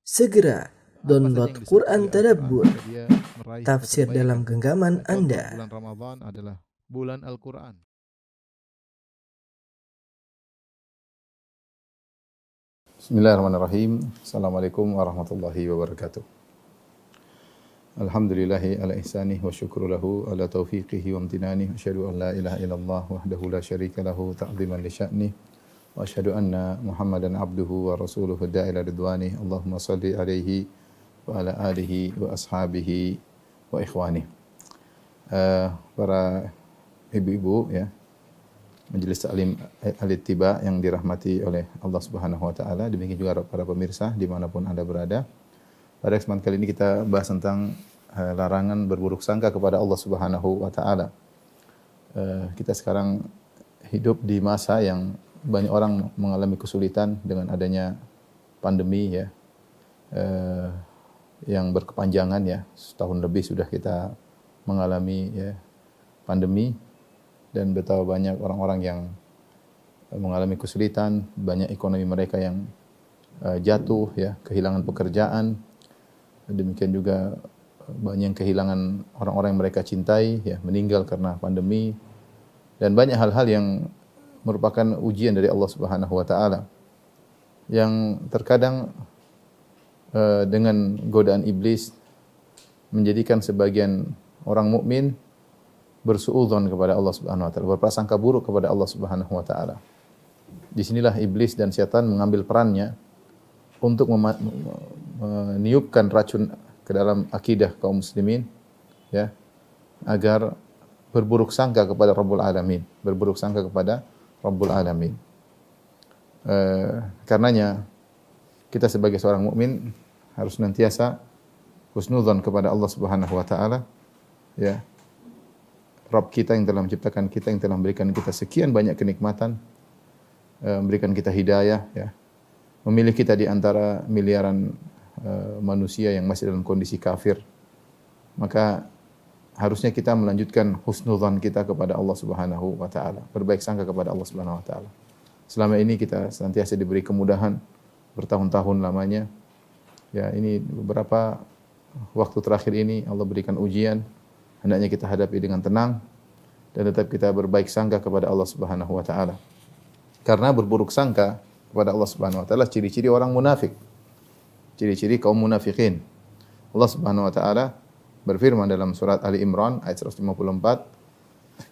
Segera download Quran Tadabbur, dia meraih tafsir kebaikan. dalam genggaman Contoh, Anda. bulan Ramadan adalah bulan Al-Quran. Bismillahirrahmanirrahim. Assalamualaikum warahmatullahi wabarakatuh. Alhamdulillahi ala ihsanih wa syukru lahu ala taufiqihi wa amtinanih. Asyhadu an la ilaha illallah wahdahu la syarika lahu ta'ziman li sya'nih. Wa asyhadu anna Muhammadan abduhu wa rasuluhu da'ila ridwanih. Allahumma salli alaihi wa ala alihi wa ashabihi wa ikhwanih. Para ibu-ibu ya, Majelis Ta'lim Al-Ittiba yang dirahmati oleh Allah Subhanahu wa taala, demikian juga para pemirsa dimanapun Anda berada. Pada kesempatan kali ini kita bahas tentang larangan berburuk sangka kepada Allah Subhanahu wa taala. Kita sekarang hidup di masa yang banyak orang mengalami kesulitan dengan adanya pandemi ya. Yang berkepanjangan ya, setahun lebih sudah kita mengalami ya pandemi. Dan betapa banyak orang-orang yang mengalami kesulitan, banyak ekonomi mereka yang jatuh ya, kehilangan pekerjaan. Demikian juga banyak yang kehilangan orang-orang yang mereka cintai ya, meninggal karena pandemi. Dan banyak hal-hal yang merupakan ujian dari Allah Subhanahu wa taala. Yang terkadang dengan godaan iblis menjadikan sebagian orang mukmin bersuudzon kepada Allah Subhanahu wa taala, berprasangka buruk kepada Allah Subhanahu wa taala. Disinilah iblis dan syaitan mengambil perannya untuk meniupkan racun ke dalam akidah kaum muslimin ya, agar berburuk sangka kepada Rabbul Alamin, berburuk sangka kepada Rabbul Alamin. Karenanya kita sebagai seorang mukmin harus senantiasa husnudzon kepada Allah Subhanahu wa taala ya. Rabb kita yang telah menciptakan kita, yang telah memberikan kita sekian banyak kenikmatan, memberikan kita hidayah, ya, memilih kita di antara miliaran manusia yang masih dalam kondisi kafir, maka harusnya kita melanjutkan husnudzan kita kepada Allah Subhanahu wa taala, berbaik sangka kepada Allah Subhanahu wa taala. Selama ini kita senantiasa diberi kemudahan bertahun-tahun lamanya. Ya, ini beberapa waktu terakhir ini Allah berikan ujian. Hendaknya kita hadapi dengan tenang dan tetap kita berbaik sangka kepada Allah Subhanahu wa taala. Karena berburuk sangka kepada Allah Subhanahu wa taala ciri-ciri orang munafik. Ciri-ciri kaum munafikin. Allah Subhanahu wa taala berfirman dalam surat Ali Imran ayat 154.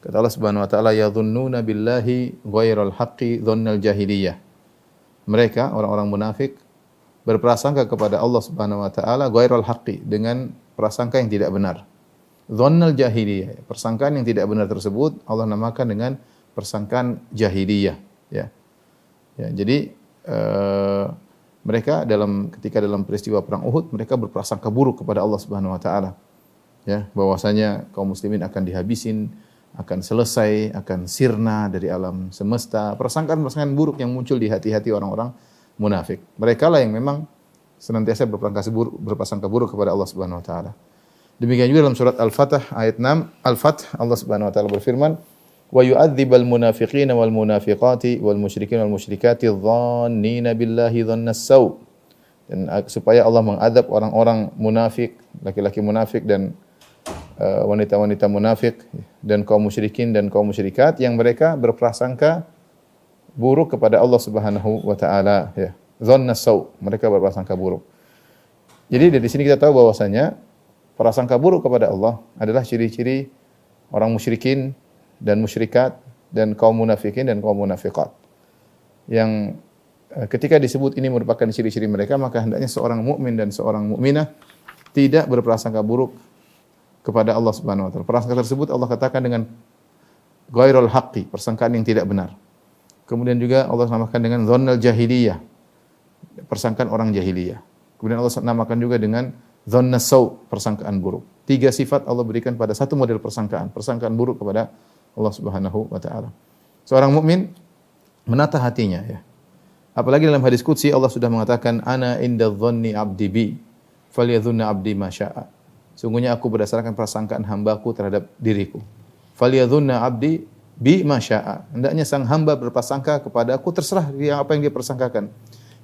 Kata Allah Subhanahu wa taala, yadhunnuna billahi ghairal haqqi dhannal jahiliyah. Mereka orang-orang munafik berprasangka kepada Allah Subhanahu wa taala ghairal haqqi, dengan prasangka yang tidak benar. Dhannal jahiliyah, persangkaan yang tidak benar tersebut Allah namakan dengan persangkaan jahiliyah ya. Ya, jadi mereka ketika dalam peristiwa perang Uhud mereka berprasangka buruk kepada Allah Subhanahu wa taala. Ya, bahwasanya kaum muslimin akan dihabisin, akan selesai, akan sirna dari alam semesta. Persangkaan-persangkaan buruk yang muncul di hati-hati orang-orang munafik. Mereka lah yang memang senantiasa berprasangka buruk kepada Allah Subhanahu wa taala. Demikian juga dalam surat Al-Fatah ayat 6, Al-Fath, Allah Subhanahu wa taala berfirman, "Wa yu'adzibal munafiqina wal munafiqati wal musyrikina wal musyrikati dhannina billahi dhannas sau." Dan supaya Allah mengadab orang-orang munafik, laki-laki munafik dan wanita-wanita munafik dan kaum musyrikin dan kaum musyrikat yang mereka berprasangka buruk kepada Allah Subhanahu wa taala ya. Dhannas sau, mereka berprasangka buruk. Jadi dari sini kita tahu bahwasanya prasangka buruk kepada Allah adalah ciri-ciri orang musyrikin dan musyrikat dan kaum munafikin dan kaum munafiqat. Yang ketika disebut ini merupakan ciri-ciri mereka, maka hendaknya seorang mukmin dan seorang mukminah tidak berprasangka buruk kepada Allah Subhanahu wa taala. Prasangka tersebut Allah katakan dengan ghairul haqqi, persangkaan yang tidak benar. Kemudian juga Allah namakan dengan dhannal jahiliyah, persangkaan orang jahiliyah. Kemudian Allah namakan juga dengan dhannas sau, persangkaan buruk. 3 sifat Allah berikan pada satu model persangkaan buruk kepada Allah Subhanahu wa taala. Seorang mukmin menata hatinya ya. Apalagi dalam hadis qudsi Allah sudah mengatakan ana inda dhanni 'abdi bi falyadhunna 'abdi ma syaa. Sungguhnya aku berdasarkan prasangkaan hambaku terhadap diriku. Falyadhunna 'abdi bi ma syaa. Hendaknya sang hamba berprasangka kepada aku terserah apa yang dia persangkakan.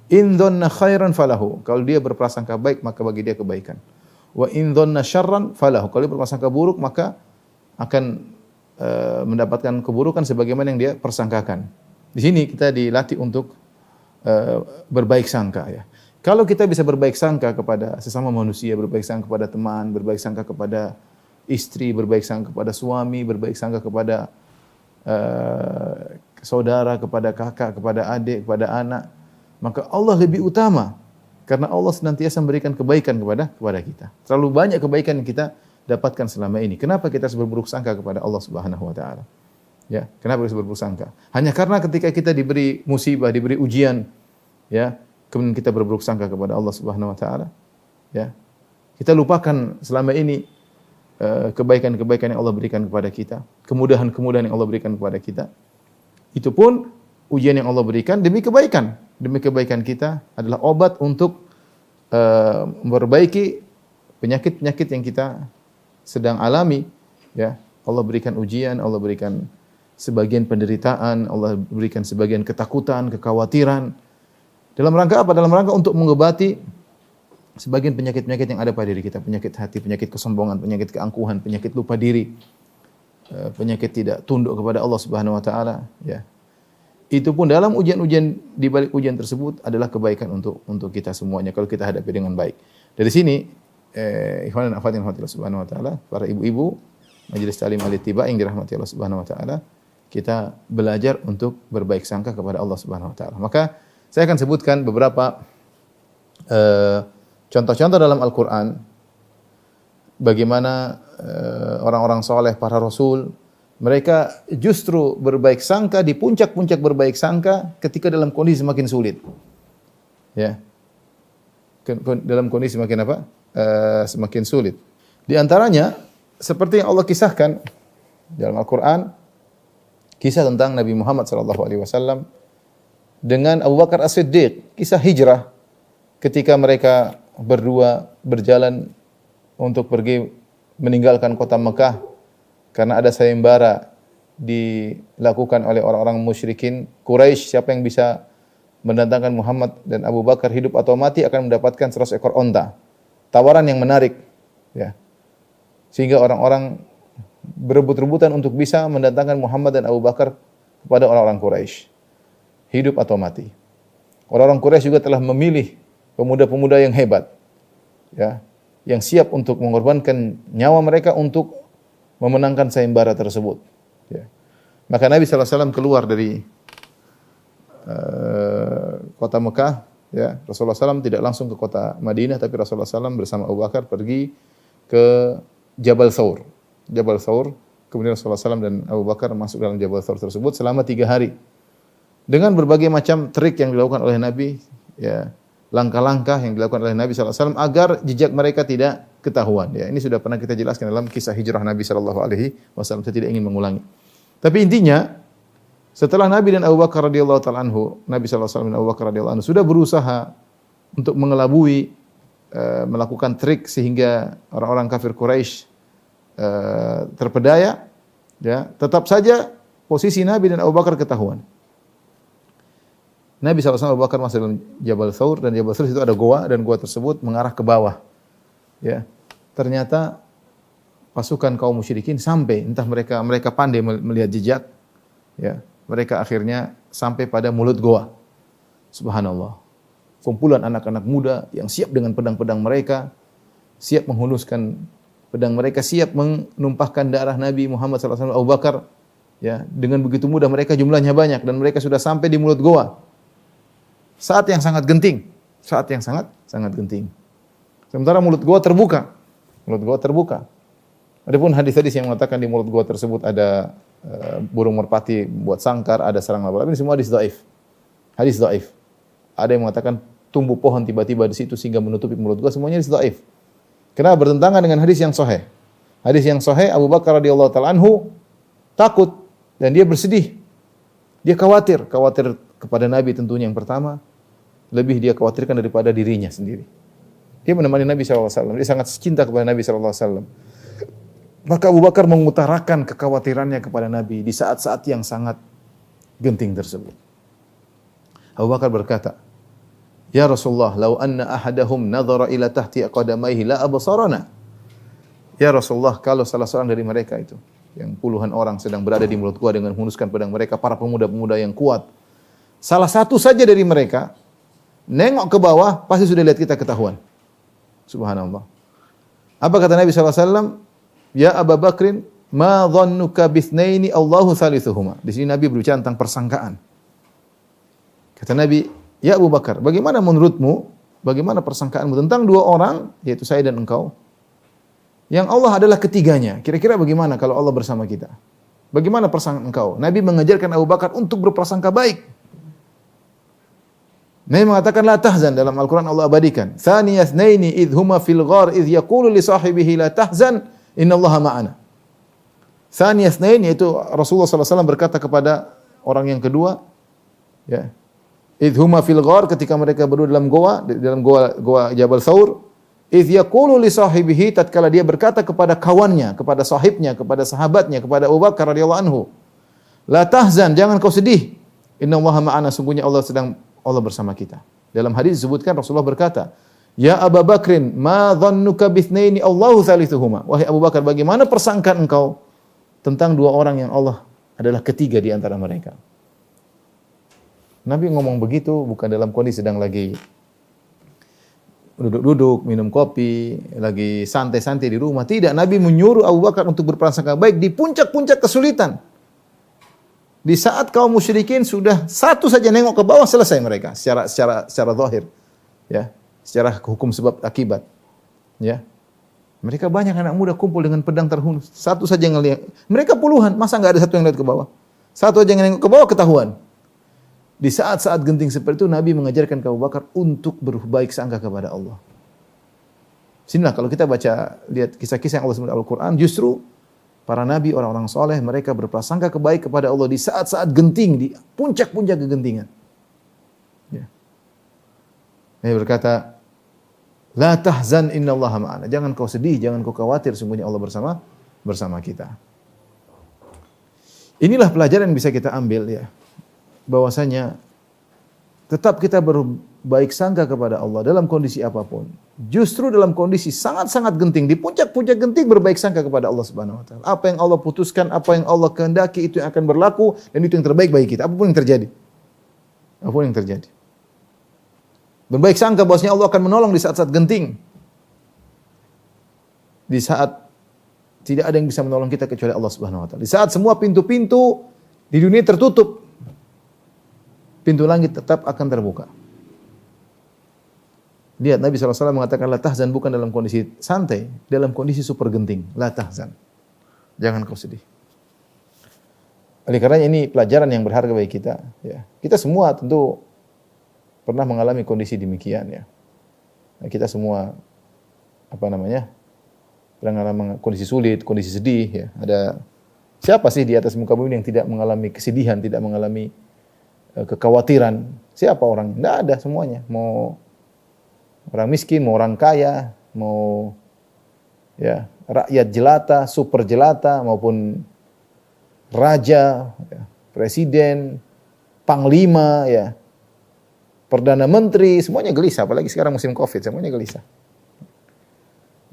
In dhanna khairan falahu. Kalau dia berprasangka baik, maka bagi dia kebaikan. Wa in dhanna syarran falahu. Kalau dia berprasangka buruk, maka akan mendapatkan keburukan sebagaimana yang dia persangkakan. Di sini kita dilatih untuk berbaik sangka ya. Kalau kita bisa berbaik sangka kepada sesama manusia, berbaik sangka kepada teman, berbaik sangka kepada istri, berbaik sangka kepada suami, berbaik sangka kepada saudara, kepada kakak, kepada adik, kepada anak, maka Allah lebih utama karena Allah senantiasa memberikan kebaikan kepada kita. Terlalu banyak kebaikan yang kita dapatkan selama ini. Kenapa kita harus berburuk sangka kepada Allah Subhanahu wa taala? Ya, kenapa harus berburuk sangka? Hanya karena ketika kita diberi musibah, diberi ujian, ya, kemudian kita berburuk sangka kepada Allah Subhanahu wa taala, ya. Kita lupakan selama ini kebaikan-kebaikan yang Allah berikan kepada kita, kemudahan-kemudahan yang Allah berikan kepada kita. Itu pun ujian yang Allah berikan demi kebaikan. Demi kebaikan kita adalah obat untuk memperbaiki penyakit-penyakit yang kita sedang alami, ya. Allah berikan ujian, Allah berikan sebagian penderitaan, Allah berikan sebagian ketakutan, kekhawatiran. Dalam rangka apa? Dalam rangka untuk mengobati sebagian penyakit-penyakit yang ada pada diri kita, penyakit hati, penyakit kesombongan, penyakit keangkuhan, penyakit lupa diri, penyakit tidak tunduk kepada Allah Subhanahu wa taala, ya. Itu pun dalam ujian-ujian, di balik ujian tersebut adalah kebaikan untuk kita semuanya kalau kita hadapi dengan baik. Dari sini ikhwan dan akhwat yang dirahmati Allah Subhanahu wa taala, para ibu-ibu Majelis Ta'lim Al-Ittiba yang dirahmati Allah Subhanahu wa taala, kita belajar untuk berbaik sangka kepada Allah Subhanahu wa taala. Maka saya akan sebutkan beberapa contoh-contoh dalam Al-Qur'an bagaimana orang-orang soleh, para rasul, mereka justru berbaik sangka di puncak-puncak berbaik sangka ketika dalam kondisi semakin sulit. Ya. Dalam kondisi semakin apa? Semakin sulit. Di antaranya seperti yang Allah kisahkan dalam Al-Qur'an, kisah tentang Nabi Muhammad SAW dengan Abu Bakar As-Siddiq, kisah hijrah ketika mereka berdua berjalan untuk pergi meninggalkan kota Mekah karena ada sayembara dilakukan oleh orang-orang musyrikin Quraisy, siapa yang bisa mendatangkan Muhammad dan Abu Bakar hidup atau mati akan mendapatkan 100 ekor onta. Tawaran yang menarik, ya. Sehingga orang-orang berebut-rebutan untuk bisa mendatangkan Muhammad dan Abu Bakar kepada orang-orang Quraisy. Hidup atau mati. Orang-orang Quraisy juga telah memilih pemuda-pemuda yang hebat, ya, yang siap untuk mengorbankan nyawa mereka untuk memenangkan sayembara tersebut. Ya. Maka Nabi SAW keluar dari kota Mekah, ya. Rasulullah SAW tidak langsung ke kota Madinah, tapi Rasulullah SAW bersama Abu Bakar pergi ke Jabal Thawr. Jabal Thawr, kemudian Rasulullah SAW dan Abu Bakar masuk dalam Jabal Thawr tersebut selama 3 hari. Dengan berbagai macam trik yang dilakukan oleh Nabi, ya, langkah-langkah yang dilakukan oleh Nabi SAW agar jejak mereka tidak ketahuan. Ya, ini sudah pernah kita jelaskan dalam kisah hijrah Nabi SAW. Saya tidak ingin mengulangi. Tapi intinya, setelah Nabi dan Abu Bakar radhiyallahu taala anhu, Nabi SAW dan Abu Bakar radhiyallahu anhu sudah berusaha untuk mengelabui, melakukan trik sehingga orang-orang kafir Quraisy terpedaya, ya, tetap saja posisi Nabi dan Abu Bakar ketahuan. Nabi SAW Abu Bakar masuk dalam Jabal Thawr, dan Jabal Thawr itu ada goa, dan goa tersebut mengarah ke bawah. Ya. Ternyata pasukan kaum musyrikin sampai, entah mereka pandai melihat jejak, ya. Mereka akhirnya sampai pada mulut goa. Subhanallah. Kumpulan anak-anak muda yang siap dengan pedang-pedang mereka, siap menghunuskan pedang mereka, siap menumpahkan darah Nabi Muhammad SAW, Abu Bakar, ya, dengan begitu mudah. Mereka jumlahnya banyak dan mereka sudah sampai di mulut goa. Saat yang sangat genting, saat yang sangat genting. Sementara mulut goa terbuka, mulut goa terbuka. Adapun hadis-hadis yang mengatakan di mulut goa tersebut ada burung merpati buat sangkar, ada sarang laba-laba, ini semua hadis dhaif. Hadis dhaif. Ada yang mengatakan tumbuh pohon tiba-tiba di situ sehingga menutupi mulut goa, semuanya hadis dhaif. Kenapa? Bertentangan dengan hadis yang sahih. Hadis yang sahih, Abu Bakar radhiyallahu taala anhu takut dan dia bersedih. Dia khawatir kepada Nabi tentunya yang pertama, lebih dia khawatirkan daripada dirinya sendiri. Dia menemani Nabi SAW, dia sangat cinta kepada Nabi SAW. Maka Abu Bakar mengutarakan kekhawatirannya kepada Nabi di saat-saat yang sangat genting tersebut. Abu Bakar berkata, Ya Rasulullah, lau anna ahadahum nadhara ila tahti qadamaihi la absarana. Ya Rasulullah, kalau salah seorang dari mereka itu, yang puluhan orang sedang berada di mulut gua dengan menghunuskan pedang mereka, para pemuda-pemuda yang kuat. Salah satu saja dari mereka nengok ke bawah, pasti sudah lihat kita ketahuan. Subhanallah. Apa kata Nabi SAW? Ya Abu Bakrin, ma dhannuka bithnaini Allahu thalithuhuma. Di sini Nabi berbicara tentang persangkaan. Kata Nabi, ya Abu Bakar, bagaimana menurutmu, bagaimana persangkaanmu tentang dua orang, yaitu saya dan engkau, yang Allah adalah ketiganya. Kira-kira bagaimana kalau Allah bersama kita? Bagaimana persangkaan engkau? Nabi mengajarkan Abu Bakar untuk berprasangka baik. Nabi mengatakan la tahzan, dalam Al-Quran Allah abadikan. Thaniyasnaini idh huma fil ghar idh yaqulu li sahibihi la tahzan innallaha ma'ana. Thaniyasnaini, yaitu Rasulullah SAW berkata kepada orang yang kedua, ya, idh huma fil ghar, ketika mereka berdua dalam goa Jabal Thaur, idh yaqulu li sahibihi, tatkala dia berkata kepada kawannya, kepada sahibnya, kepada sahabatnya, kepada Abu Bakar radhiyallahu anhu, la tahzan, jangan kau sedih. Innallaha ma'ana, sungguhnya Allah bersama kita. Dalam hadis disebutkan Rasulullah berkata, ya Abu Bakrin, ma dhannuka bithnaini Allahu thalithuhuma. Wahai Abu Bakar, bagaimana persangkaan engkau tentang dua orang yang Allah adalah ketiga di antara mereka? Nabi ngomong begitu bukan dalam kondisi sedang lagi duduk-duduk, minum kopi, lagi santai-santai di rumah. Tidak, Nabi menyuruh Abu Bakar untuk berprasangka baik di puncak-puncak kesulitan. Di saat kaum musyrikin sudah satu saja nengok ke bawah, selesai mereka secara zahir, ya, secara hukum sebab akibat, ya. Mereka banyak anak muda kumpul dengan pedang terhunus, satu saja yang ngelihat. Mereka puluhan, masa enggak ada satu yang lihat ke bawah? Satu aja yang nengok ke bawah ketahuan. Di saat-saat genting seperti itu Nabi mengajarkan Abu Bakar untuk berbaik sangka kepada Allah. Sinilah kalau kita baca lihat kisah-kisah yang Allah sebut dalam Al-Qur'an, justru para nabi, orang-orang soleh, mereka berprasangka kebaik kepada Allah di saat-saat genting, di puncak-puncak kegentingan. Ya. Nabi berkata, la tahzan innallaha ma'ana. Jangan kau sedih, jangan kau khawatir, sungguhnya Allah bersama kita. Inilah pelajaran yang bisa kita ambil, ya. Bahwasanya tetap kita berbaik sangka kepada Allah dalam kondisi apapun. Justru dalam kondisi sangat-sangat genting, di puncak-puncak genting berbaik sangka kepada Allah Subhanahu wa taala. Apa yang Allah putuskan, apa yang Allah kehendaki, itu yang akan berlaku dan itu yang terbaik bagi kita, apapun yang terjadi. Apapun yang terjadi. Berbaik sangka bahwasanya Allah akan menolong di saat-saat genting. Di saat tidak ada yang bisa menolong kita kecuali Allah Subhanahu wa taala. Di saat semua pintu-pintu di dunia tertutup, pintu langit tetap akan terbuka. Lihat Nabi SAW mengatakan la tahzan, bukan dalam kondisi santai, dalam kondisi super genting. La tahzan. Jangan kau sedih. Oleh karena ini pelajaran yang berharga bagi kita. Ya. Kita semua tentu pernah mengalami kondisi demikian. Ya. Nah, kita semua pernah mengalami kondisi sulit, kondisi sedih. Ya. Ada siapa sih di atas muka bumi yang tidak mengalami kesedihan, tidak mengalami kekhawatiran? Siapa orang? Tidak ada, semuanya. Mau orang miskin, mau orang kaya, mau ya rakyat jelata, super jelata, maupun raja, ya, presiden, panglima, ya, perdana menteri, semuanya gelisah. Apalagi sekarang musim Covid, semuanya gelisah.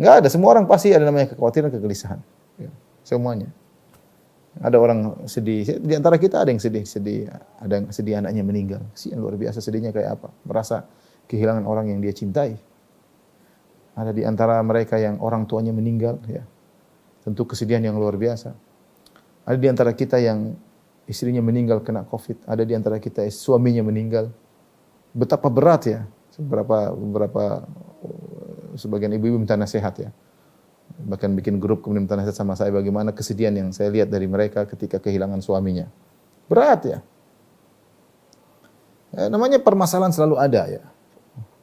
Enggak ada, semua orang pasti ada namanya kekhawatiran, kegelisahan. Ya, semuanya. Ada orang sedih, di antara kita ada yang sedih, ada yang sedih anaknya meninggal. Kasihan, luar biasa sedihnya kayak apa? Merasa kehilangan orang yang dia cintai. Ada di antara mereka yang orang tuanya meninggal, ya. Tentu kesedihan yang luar biasa. Ada di antara kita yang istrinya meninggal kena Covid, ada di antara kita suaminya meninggal. Betapa berat ya. Beberapa sebagian ibu-ibu minta nasihat ya. Bahkan bikin grup kemudian minta nasihat sama saya bagaimana kesedihan yang saya lihat dari mereka ketika kehilangan suaminya. Berat ya. Namanya permasalahan selalu ada ya.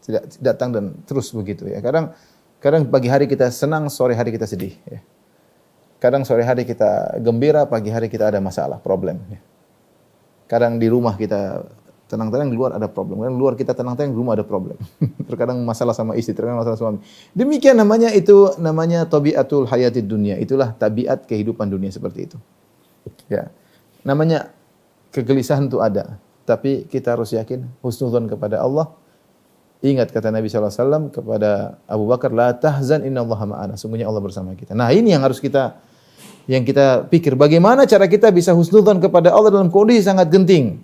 Tidak datang dan terus begitu ya. Kadang pagi hari kita senang, sore hari kita sedih ya. Kadang sore hari kita gembira, pagi hari kita ada masalah, problem ya. Kadang di rumah kita tenang-tenang, di luar ada problem. Kadang di luar kita tenang-tenang, di rumah ada problem. Terkadang masalah sama istri, terkadang masalah suami. Demikian namanya tabiatul hayatid dunia. Itulah tabiat kehidupan dunia seperti itu. Ya. Namanya kegelisahan itu ada, tapi kita harus yakin husnudzon kepada Allah. Ingat kata Nabi SAW kepada Abu Bakar, la tahzan innallaha ma'ana. Sungguhnya Allah bersama kita. Nah, ini yang harus kita pikir. Bagaimana cara kita bisa husnudzan kepada Allah dalam kondisi sangat genting?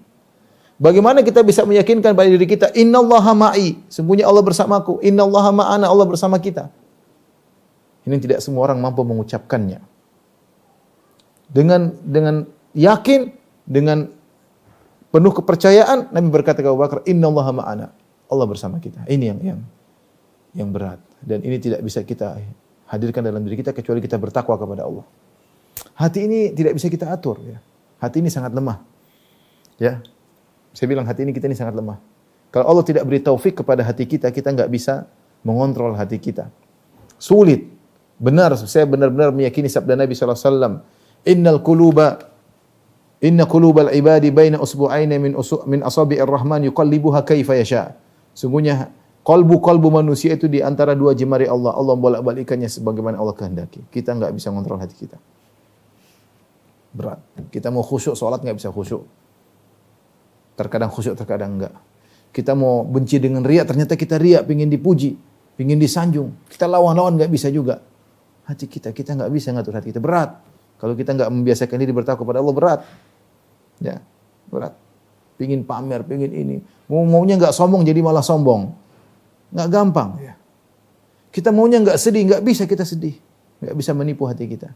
Bagaimana kita bisa meyakinkan pada diri kita, innallaha ma'i. Sungguhnya Allah bersamaku. Innallaha ma'ana, Allah bersama kita. Ini tidak semua orang mampu mengucapkannya. Dengan yakin, dengan penuh kepercayaan, Nabi berkata kepada Abu Bakar, innallaha ma'ana. Allah bersama kita. Ini yang berat, dan ini tidak bisa kita hadirkan dalam diri kita kecuali kita bertakwa kepada Allah. Hati ini tidak bisa kita atur, ya. Hati ini sangat lemah. Ya. Saya bilang hati ini sangat lemah. Kalau Allah tidak beri taufik kepada hati kita, kita enggak bisa mengontrol hati kita. Sulit. Benar, saya benar-benar meyakini sabda Nabi sallallahu alaihi wasallam, inna qulubal ibadi baina usbu'aini min asabi'ir rahman yuqallibuha kaifa yasha. Sungguhnya kalbu manusia itu di antara dua jemari Allah. Allah bolak-balikannya sebagaimana Allah kehendaki. Kita enggak bisa mengontrol hati kita. Berat. Kita mau khusyuk salat enggak bisa khusyuk. Terkadang khusyuk, terkadang enggak. Kita mau benci dengan riya, ternyata kita riya, pengin dipuji, pengin disanjung. Kita lawan-lawan enggak bisa juga. Hati kita enggak bisa ngatur hati kita. Berat. Kalau kita enggak membiasakan diri bertakwa kepada Allah, berat. Ya, berat. Pengin pamer, pengin ini. Maunya enggak sombong jadi malah sombong. Enggak gampang. Ya. Kita maunya enggak sedih, enggak bisa kita sedih. Enggak bisa menipu hati kita.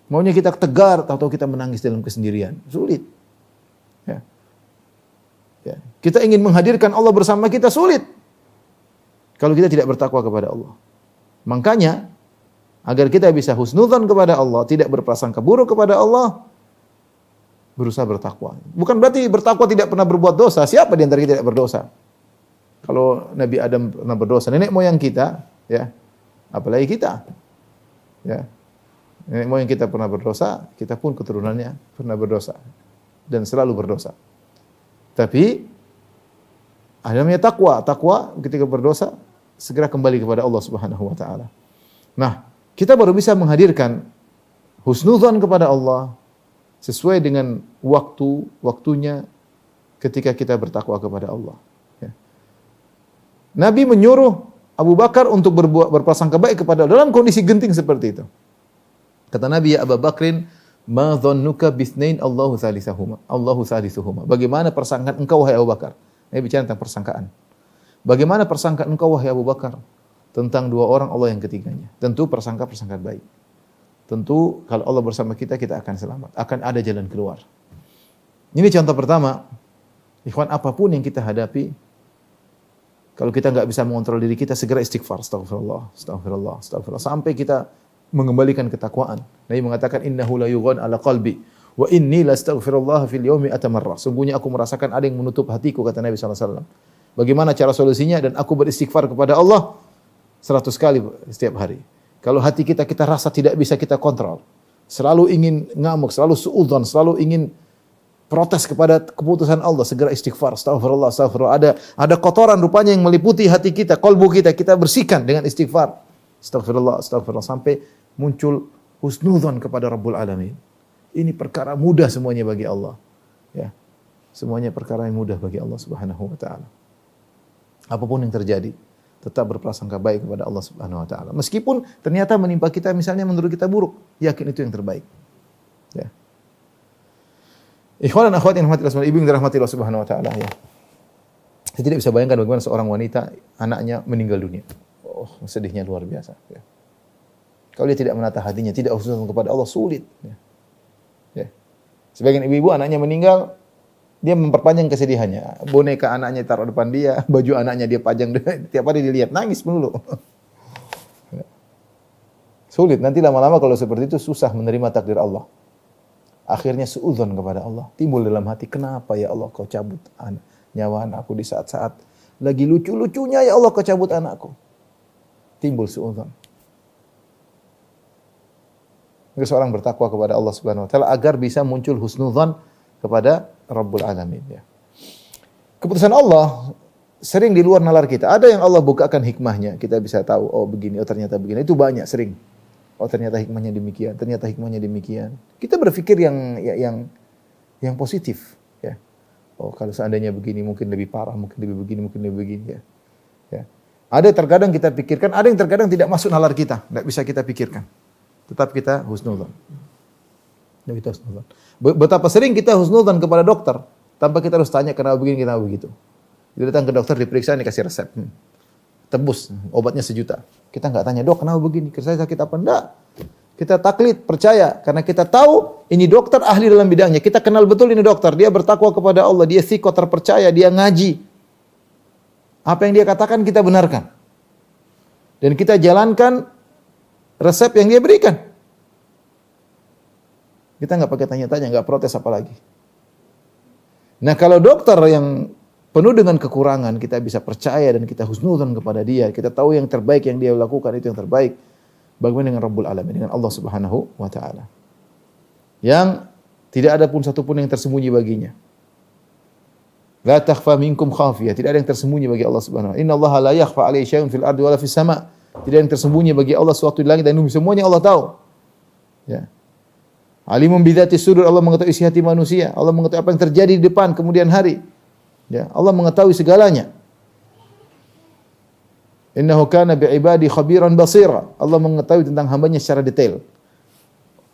Maunya kita tegar, tahu-tahu kita menangis dalam kesendirian. Sulit. Ya. Ya. Kita ingin menghadirkan Allah bersama kita, sulit. Kalau kita tidak bertakwa kepada Allah. Makanya, agar kita bisa husnudzan kepada Allah, tidak berprasangka buruk kepada Allah, berusaha bertakwa. Bukan berarti bertakwa tidak pernah berbuat dosa. Siapa di antara kita tidak berdosa? Kalau Nabi Adam pernah berdosa, nenek moyang kita, ya, apalagi kita, ya, nenek moyang kita pernah berdosa, kita pun keturunannya pernah berdosa dan selalu berdosa. Tapi ada namanya takwa. Takwa ketika berdosa segera kembali kepada Allah Subhanahu wa taala. Nah, kita baru bisa menghadirkan husnudzan kepada Allah sesuai dengan waktunya ketika kita bertakwa kepada Allah. Ya. Nabi menyuruh Abu Bakar untuk berprasangka baik kepada Allah dalam kondisi genting seperti itu. Kata Nabi, ya Abu Bakrin, ma dhannuka bithnain Allahu salisuhuma. Bagaimana persangkaan engkau wahai Abu Bakar? Nabi bicara tentang persangkaan. Bagaimana persangkaan engkau wahai Abu Bakar tentang dua orang Allah yang ketiganya? Tentu persangka baik. Tentu kalau Allah bersama kita, kita akan selamat. Akan ada jalan keluar. Ini contoh pertama. Ikhwan, apapun yang kita hadapi, kalau kita enggak bisa mengontrol diri kita, segera istighfar. Astagfirullah. Sampai kita mengembalikan ketakwaan. Nabi mengatakan, innahu la yughan ala qalbi. Wa inni la astaghfirullah fil yawmi atamarra. Sungguhnya aku merasakan ada yang menutup hatiku, kata Nabi SAW. Bagaimana cara solusinya? Dan aku beristighfar kepada Allah 100 kali setiap hari. Kalau hati kita rasa tidak bisa kita kontrol, selalu ingin ngamuk, selalu suudzon, selalu ingin protes kepada keputusan Allah, segera istighfar, astagfirullah. Ada kotoran rupanya yang meliputi hati kita, kalbu kita bersihkan dengan istighfar. Astagfirullah sampai muncul husnudzon kepada Rabbul Alamin. Ini perkara mudah semuanya bagi Allah. Ya. Semuanya perkara yang mudah bagi Allah Subhanahu wa taala. Apapun yang terjadi, tetap berprasangka baik kepada Allah Subhanahu wa taala. Meskipun ternyata menimpa kita misalnya menurut kita buruk, yakin itu yang terbaik. Ya. Ikhwan dan akhwat yang dirahmati Allah, ibu yang dirahmati Allah Subhanahu wa taala, ya. Saya tidak bisa bayangkan bagaimana seorang wanita anaknya meninggal dunia. Oh, sedihnya luar biasa, ya. Kalau dia tidak menata hatinya, tidak husnuzan kepada Allah, sulit, ya. Ya. Sebagian ibu-ibu anaknya meninggal, dia memperpanjang kesedihannya. Boneka anaknya taruh depan dia, baju anaknya dia pajang, tiap hari dilihat, nangis melulu. Sulit, nanti lama-lama kalau seperti itu susah menerima takdir Allah. Akhirnya suudzon kepada Allah. Timbul dalam hati, kenapa ya Allah kau cabut nyawa anakku di saat-saat lagi lucu-lucunya, ya Allah kau cabut anakku. Timbul suudzon. Seorang bertakwa kepada Allah Subhanahu wa taala agar bisa muncul husnudzon kepada Rabbul Alamin, ya. Keputusan Allah sering di luar nalar kita. Ada yang Allah bukakan hikmahnya, kita bisa tahu, oh begini, oh ternyata begini. Itu banyak, sering. Oh ternyata hikmahnya demikian, ternyata hikmahnya demikian. Kita berpikir yang positif, ya. Oh kalau seandainya begini mungkin lebih parah, mungkin lebih begini, mungkin lebih begini, ya. Ya. Ada yang terkadang kita pikirkan, ada yang terkadang tidak masuk nalar kita, tidak bisa kita pikirkan. Tetap kita husnudzon. Betapa sering kita husnudzon kepada dokter, tanpa kita harus tanya kenapa begini, kenapa begitu. Kita datang ke dokter, diperiksa, dikasih resep. Tebus, obatnya 1 juta. Kita nggak tanya, dok kenapa begini, saya sakit apa? Enggak. Kita taklid, percaya. Karena kita tahu ini dokter ahli dalam bidangnya. Kita kenal betul ini dokter. Dia bertakwa kepada Allah. Dia thiqah, terpercaya. Dia ngaji. Apa yang dia katakan kita benarkan. Dan kita jalankan resep yang dia berikan. Kita nggak pakai tanya-tanya, nggak protes apalagi. Nah kalau dokter yang penuh dengan kekurangan, kita bisa percaya dan kita husnudzon kepada dia. Kita tahu yang terbaik yang dia lakukan itu yang terbaik. Bagaimana dengan Rabbul Alamin, dengan Allah Subhanahu wa taala. Yang tidak ada pun satu pun yang tersembunyi baginya. La takhfa minkum khafiyah, tidak ada yang tersembunyi bagi Allah Subhanahu wa taala. Innallaha la yakhfa 'alaihi syai'un fil ardi wala fis sama'. Tidak ada yang tersembunyi bagi Allah sesuatu di langit dan bumi, semuanya Allah tahu. Ya. Alimun bidzati sudur, Allah mengetahui isi hati manusia. Allah mengetahui apa yang terjadi di depan kemudian hari. Ya, Allah mengetahui segalanya. Innahu kana bi'ibadi khabiran basira. Allah mengetahui tentang hambanya secara detail.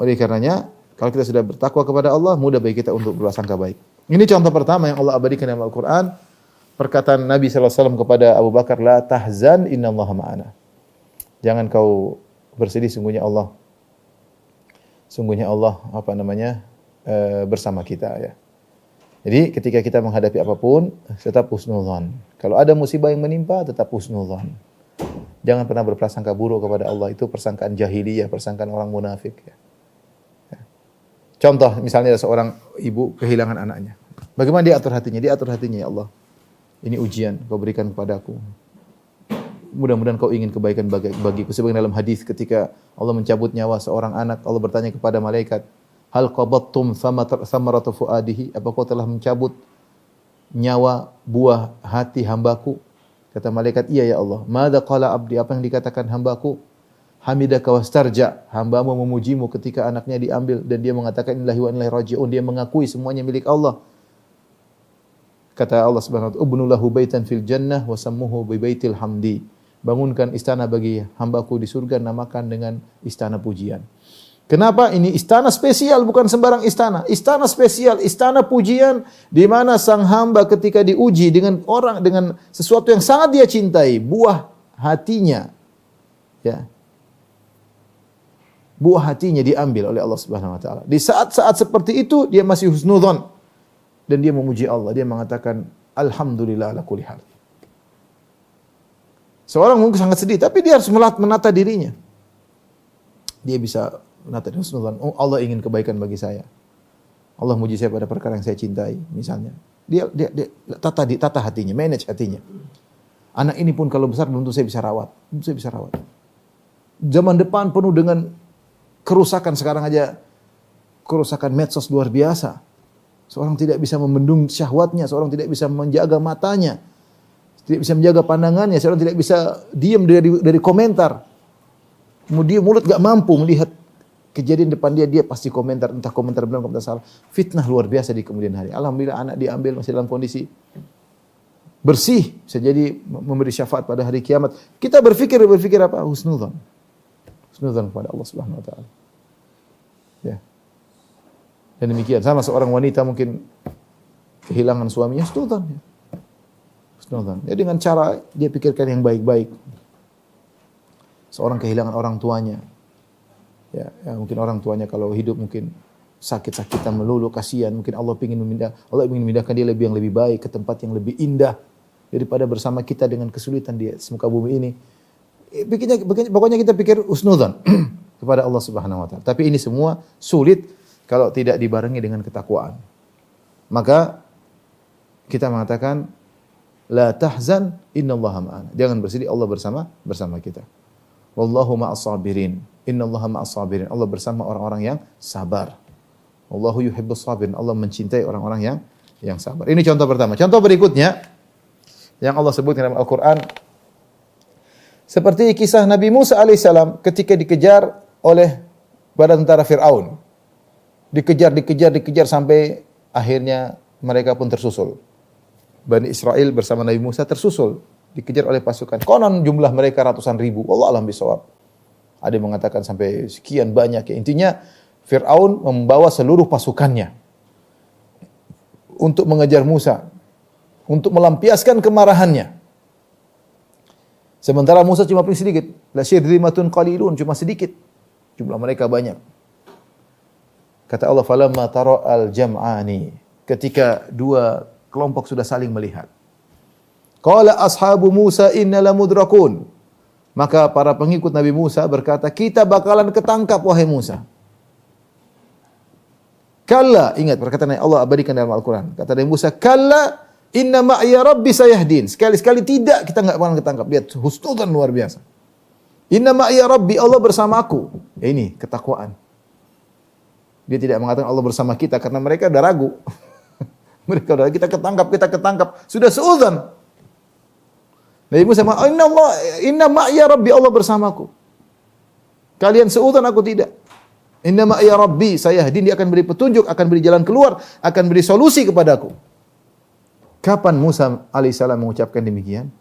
Oleh karenanya, kalau kita sudah bertakwa kepada Allah, mudah bagi kita untuk berprasangka baik. Ini contoh pertama yang Allah abadikan dalam Al-Quran. Perkataan Nabi SAW kepada Abu Bakar, La tahzan innallaha ma'ana. Jangan kau bersedih, sungguhnya Allah bersama kita, ya. Jadi ketika kita menghadapi apapun, tetap husnudzon. Kalau ada musibah yang menimpa, tetap husnudzon. Jangan pernah berprasangka buruk kepada Allah. Itu persangkaan jahiliyah, persangkaan orang munafik. Ya. Contoh, misalnya ada seorang ibu kehilangan anaknya. Bagaimana dia atur hatinya? Dia atur hatinya, ya Allah, ini ujian kau berikan kepadaku. Mudah-mudahan kau ingin kebaikan bagiku. Sebagaimana dalam hadis ketika Allah mencabut nyawa seorang anak, Allah bertanya kepada malaikat, Hal qabattum thamarata fuadihi? Apa kau telah mencabut nyawa buah hati hambaku? Kata malaikat, iya ya Allah. Madza qala abdi? Apa yang dikatakan hambaku? Hamidaka wastarja. Hambamu memujimu ketika anaknya diambil dan dia mengatakan innallahi wa inna ilaihi raji'un. Dia mengakui semuanya milik Allah. Kata Allah Subhanahu wa ta'ala, "Ubnu lahu baitan fil jannah wa sammuhu bi baitil hamdi." Bangunkan istana bagi hambaku di surga, namakan dengan istana pujian. Kenapa? Ini istana spesial, bukan sembarang istana. Istana spesial, istana pujian, di mana sang hamba ketika diuji dengan sesuatu yang sangat dia cintai, buah hatinya, ya, buah hatinya diambil oleh Allah Subhanahu Wa Taala. Di saat-saat seperti itu dia masih husnudzon dan dia memuji Allah. Dia mengatakan Alhamdulillah ala kulli hal. Seorang mungkin sangat sedih, tapi dia harus menata dirinya. Dia bisa menata husnudzon. Oh, Allah ingin kebaikan bagi saya. Allah muji saya pada perkara yang saya cintai, misalnya. Dia tata hatinya, manage hatinya. Anak ini pun kalau besar belum tentu saya bisa rawat. Zaman depan penuh dengan kerusakan, sekarang aja kerusakan medsos luar biasa. Seorang tidak bisa membendung syahwatnya, seorang tidak bisa menjaga matanya, tidak bisa menjaga pandangannya, seorang tidak bisa diam dari komentar. Kemudian mulut gak mampu melihat kejadian depan dia pasti komentar, entah komentar benar, komentar salah. Fitnah luar biasa di kemudian hari. Alhamdulillah anak diambil masih dalam kondisi bersih, bisa jadi memberi syafaat pada hari kiamat. Kita berpikir apa? Husnudzon kepada Allah Subhanahu wa taala. Ya. Dan demikian sama seorang wanita mungkin kehilangan suaminya, husnudzon. Ya, dengan cara dia pikirkan yang baik-baik. Seorang kehilangan orang tuanya. Ya, mungkin orang tuanya kalau hidup mungkin sakit-sakitan melulu, kasihan, mungkin Allah ingin memindahkan dia yang lebih baik, ke tempat yang lebih indah daripada bersama kita dengan kesulitan di muka bumi ini. Pokoknya kita pikir husnudzon kepada Allah Subhanahu wa taala. Tapi ini semua sulit kalau tidak dibarengi dengan ketakwaan. Maka kita mengatakan la tahzan innallaha ma'ana. Jangan bersedih, Allah bersama kita. Wallahu ma'as sabirin. Innallaha ma'as sabirin. Allah bersama orang-orang yang sabar. Wallahu yuhibbus sabirin. Allah mencintai orang-orang yang sabar. Ini contoh pertama. Contoh berikutnya yang Allah sebutkan dalam Al-Qur'an seperti kisah Nabi Musa alaihissalam ketika dikejar oleh badan tentara Firaun. Dikejar sampai akhirnya mereka pun tersusul. Bani Israel bersama Nabi Musa tersusul dikejar oleh pasukan. Konon jumlah mereka ratusan ribu. Wallahu a'lam bishawab. Ada yang mengatakan sampai sekian banyak. Ya. Intinya Fir'aun membawa seluruh pasukannya untuk mengejar Musa, untuk melampiaskan kemarahannya. Sementara Musa cuma paling sedikit. La syirzimatun qalilun, cuma sedikit. Jumlah mereka banyak. Kata Allah, falamma tara al-jam'ani, ketika dua kelompok sudah saling melihat. Qala ashabu Musa inna lamudrakun. Maka para pengikut Nabi Musa berkata, kita bakalan ketangkap wahai Musa. Kalla, ingat perkataan Allah abadikan dalam Al-Quran. Kata Nabi Musa, kalla inna ma'iya rabbi sayahdin. Sekali-sekali tidak, kita enggak bakalan ketangkap. Lihat husnudzan luar biasa. Inna ma'iya rabbi, Allah bersamaku. Ya ini ketakwaan. Dia tidak mengatakan Allah bersama kita karena mereka udah ragu. Mereka udah kita ketangkap. Sudah seuzan. Nabi Musa mengatakan, inna ma'iya rabbi, Allah bersamaku. Kalian seuzan, aku tidak. Inna ma'iya rabbi sayahdin, dia akan beri petunjuk, akan beri jalan keluar, akan beri solusi kepadaku. Kapan Musa alaihissalam mengucapkan demikian?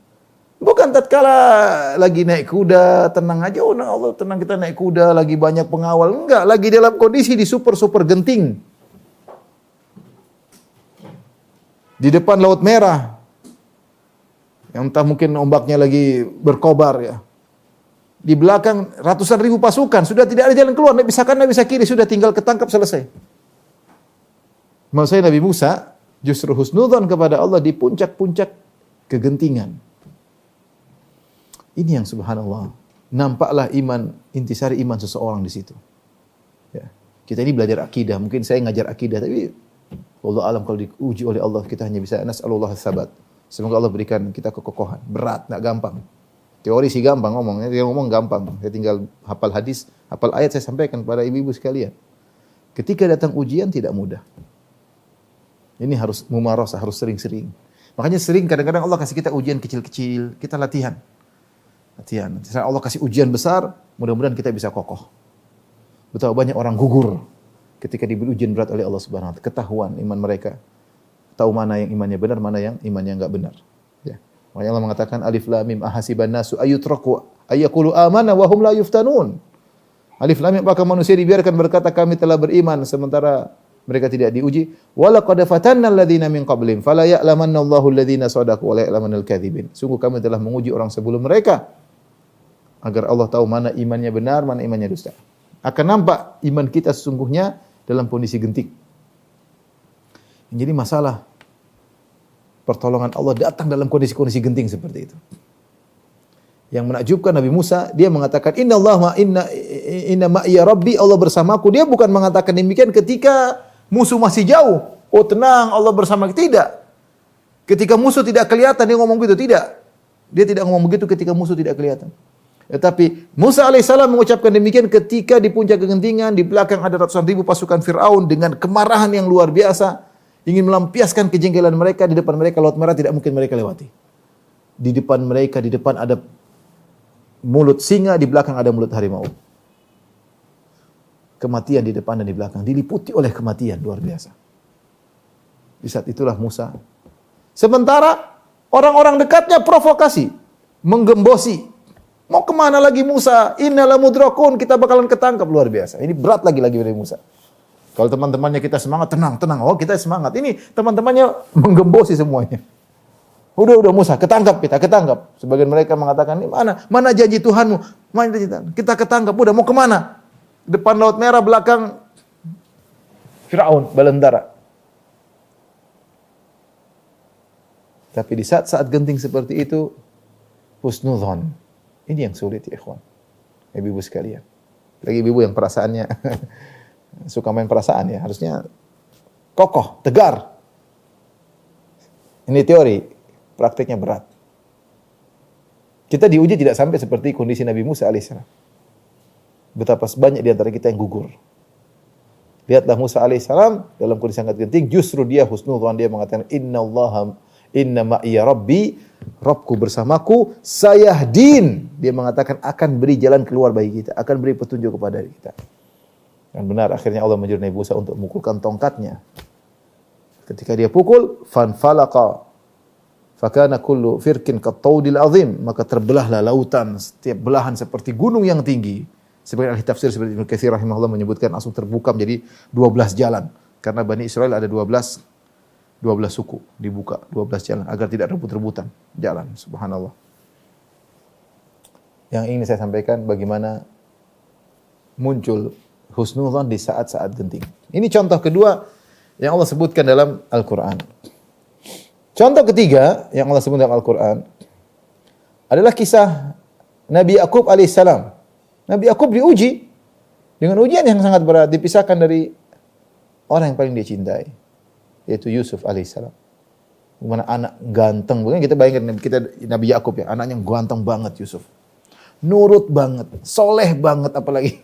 Bukan tatkala lagi naik kuda, tenang aja, oh Allah tenang kita naik kuda, lagi banyak pengawal. Enggak, lagi dalam kondisi di super genting. Di depan Laut Merah. Yang entah mungkin ombaknya lagi berkobar ya. Di belakang ratusan ribu pasukan, sudah tidak ada jalan keluar, tidak bisa kanan, bisa kiri, sudah tinggal ketangkap selesai. Maksudnya Nabi Musa justru husnudzan kepada Allah di puncak-puncak kegentingan. Ini yang subhanallah, nampaklah iman, intisari iman seseorang di situ. Ya. Kita ini belajar akidah, mungkin saya ngajar akidah, tapi wallahu alam kalau diuji oleh Allah kita hanya bisa nas'alullah tsabat. Semoga Allah berikan kita kekokohan. Berat, enggak gampang. Teori sih gampang ngomongnya, dia ngomong gampang. Saya tinggal hafal hadis, hafal ayat saya sampaikan pada ibu-ibu sekalian. Ketika datang ujian tidak mudah. Ini harus mumarasah, harus sering-sering. Makanya sering kadang-kadang Allah kasih kita ujian kecil-kecil, kita latihan. Setelah Allah kasih ujian besar, mudah-mudahan kita bisa kokoh. Betapa banyak orang gugur ketika diberi ujian berat oleh Allah Subhanahu wa taala. Ketahuan iman mereka. Tahu mana yang imannya benar, mana yang imannya enggak benar. Ya. Makanya Allah mengatakan alif lam mim ahasiban nasu ayutraku ayaqulu amana wa hum la yuftanun. Alif lam mim, apakah manusia dibiarkan berkata kami telah beriman sementara mereka tidak diuji? Wa laqad fatanna alladziina min qablihim fala ya'lamanna Allahu alladziina shadaqu wa la ya'lamanal kadzibin. Sungguh kami telah menguji orang sebelum mereka agar Allah tahu mana imannya benar, mana imannya dusta. Akan nampak iman kita sesungguhnya dalam kondisi genting. Jadi masalah pertolongan Allah datang dalam kondisi-kondisi genting seperti itu. Yang menakjubkan Nabi Musa, dia mengatakan inna ma'iya rabbi, Allah bersamaku. Dia bukan mengatakan demikian ketika musuh masih jauh. Oh tenang, Allah bersama kita. Tidak. Ketika musuh tidak kelihatan dia ngomong begitu, tidak. Dia tidak ngomong begitu ketika musuh tidak kelihatan. Tetapi Musa alaihissalam mengucapkan demikian ketika di puncak kegentingan, di belakang ada ratusan ribu pasukan Fir'aun dengan kemarahan yang luar biasa. Ingin melampiaskan kejengkelan mereka, di depan mereka Laut Merah tidak mungkin mereka lewati. Di depan mereka, di depan ada mulut singa, di belakang ada mulut harimau. Kematian di depan dan di belakang, diliputi oleh kematian, luar biasa. Di saat itulah Musa. Sementara orang-orang dekatnya provokasi, menggembosi. Mau kemana lagi Musa? Innala mudrakun, kita bakalan ketangkap, luar biasa. Ini berat lagi dari Musa. Kalau teman-temannya kita semangat, tenang. Oh kita semangat. Ini teman-temannya menggembosi semuanya. Udah Musa, ketangkap. Sebagian mereka mengatakan, ini mana janji Tuhanmu? Mana janji Tuhan? Kita ketangkap, udah mau kemana? Depan Laut Merah, belakang Fir'aun, balentara. Tapi di saat-saat genting seperti itu, husnudzon. Ini yang sulit ya ikhwan. Ibu-ibu sekalian. Lagi ibu-ibu yang perasaannya suka main perasaan ya, harusnya kokoh, tegar. Ini teori, prakteknya berat. Kita diuji tidak sampai seperti kondisi Nabi Musa alaihissalam. Betapa banyak di antara kita yang gugur. Lihatlah Musa alaihissalam dalam kondisi sangat genting, justru dia husnudzon, dia mengatakan inna ma'iya rabbi, Rabbku bersamaku, sayahdin. Dia mengatakan akan beri jalan keluar bagi kita, akan beri petunjuk kepada kita. Dan benar akhirnya Allah menyuruh Nabi Musa untuk memukulkan tongkatnya. Ketika dia pukul, fanfalaqa Fakana kullu firqin qattaudil azim, maka terbelahlah lautan, setiap belahan seperti gunung yang tinggi. Sebagian ahli tafsir seperti Ibnu Katsir rahimahullah menyebutkan langsung terbuka menjadi 12 jalan. Karena Bani Israel ada 12 suku, dibuka 12 jalan agar tidak rebut-rebutan jalan. Subhanallah. Yang ingin saya sampaikan bagaimana muncul husnudzon di saat-saat genting. Ini contoh kedua yang Allah sebutkan dalam Al-Quran. Contoh ketiga yang Allah sebut dalam Al-Quran adalah kisah Nabi Yakub alaihissalam. Nabi Yakub diuji dengan ujian yang sangat berat, dipisahkan dari orang yang paling dia cintai, yaitu Yusuf alaihissalam. Bagaimana anak ganteng, bukan kita bayangkan kita Nabi Yakub ya, anaknya ganteng banget Yusuf. Nurut banget, soleh banget apalagi.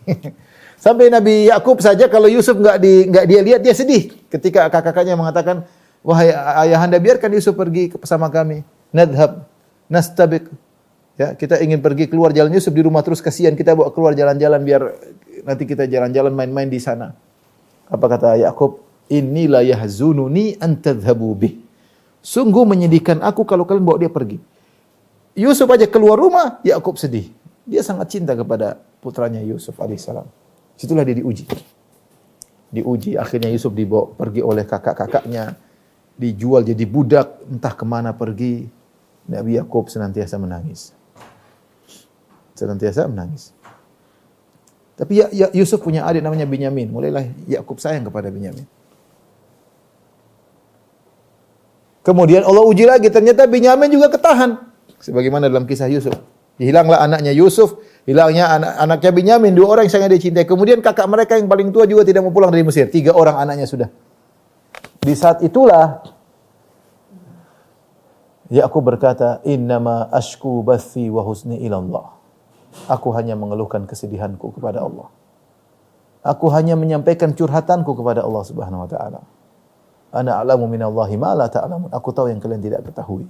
Sampai Nabi Yakub saja kalau Yusuf enggak dia lihat dia sedih ketika kakak-kakaknya mengatakan, "Wahai ayahanda, biarkan Yusuf pergi bersama kami. Nadhab, nastabiq." Ya, kita ingin pergi keluar jalan, Yusuf di rumah terus, kasihan, kita bawa keluar jalan-jalan biar nanti kita jalan-jalan main-main di sana. Apa kata Yakub? Inni la yahzununi an tadhhabu bih. Sungguh menyedihkan aku kalau kalian bawa dia pergi. Yusuf aja keluar rumah, Yakub sedih. Dia sangat cinta kepada putranya Yusuf alaihissalam. Situlah dia diuji. Diuji, akhirnya Yusuf dibawa pergi oleh kakak-kakaknya, dijual jadi budak, entah kemana pergi. Nabi Yakub senantiasa menangis. Senantiasa menangis. Tapi Yusuf punya adik namanya Binyamin. Mulailah Yakub sayang kepada Binyamin. Kemudian Allah uji lagi, ternyata Binyamin juga ketahan. Sebagaimana dalam kisah Yusuf. Hilanglah anaknya Yusuf, hilangnya anaknya Binyamin, 2 orang yang sangat dicintai. Kemudian kakak mereka yang paling tua juga tidak mau pulang dari Mesir. 3 orang anaknya sudah. Di saat itulah Yakub berkata, "Innama ashku bathi wa husni ila Allah." Aku hanya mengeluhkan kesedihanku kepada Allah. Aku hanya menyampaikan curhatanku kepada Allah Subhanahu wa taala. Ana a'lamu minallahi ma la ta'lamun. Aku tahu yang kalian tidak ketahui.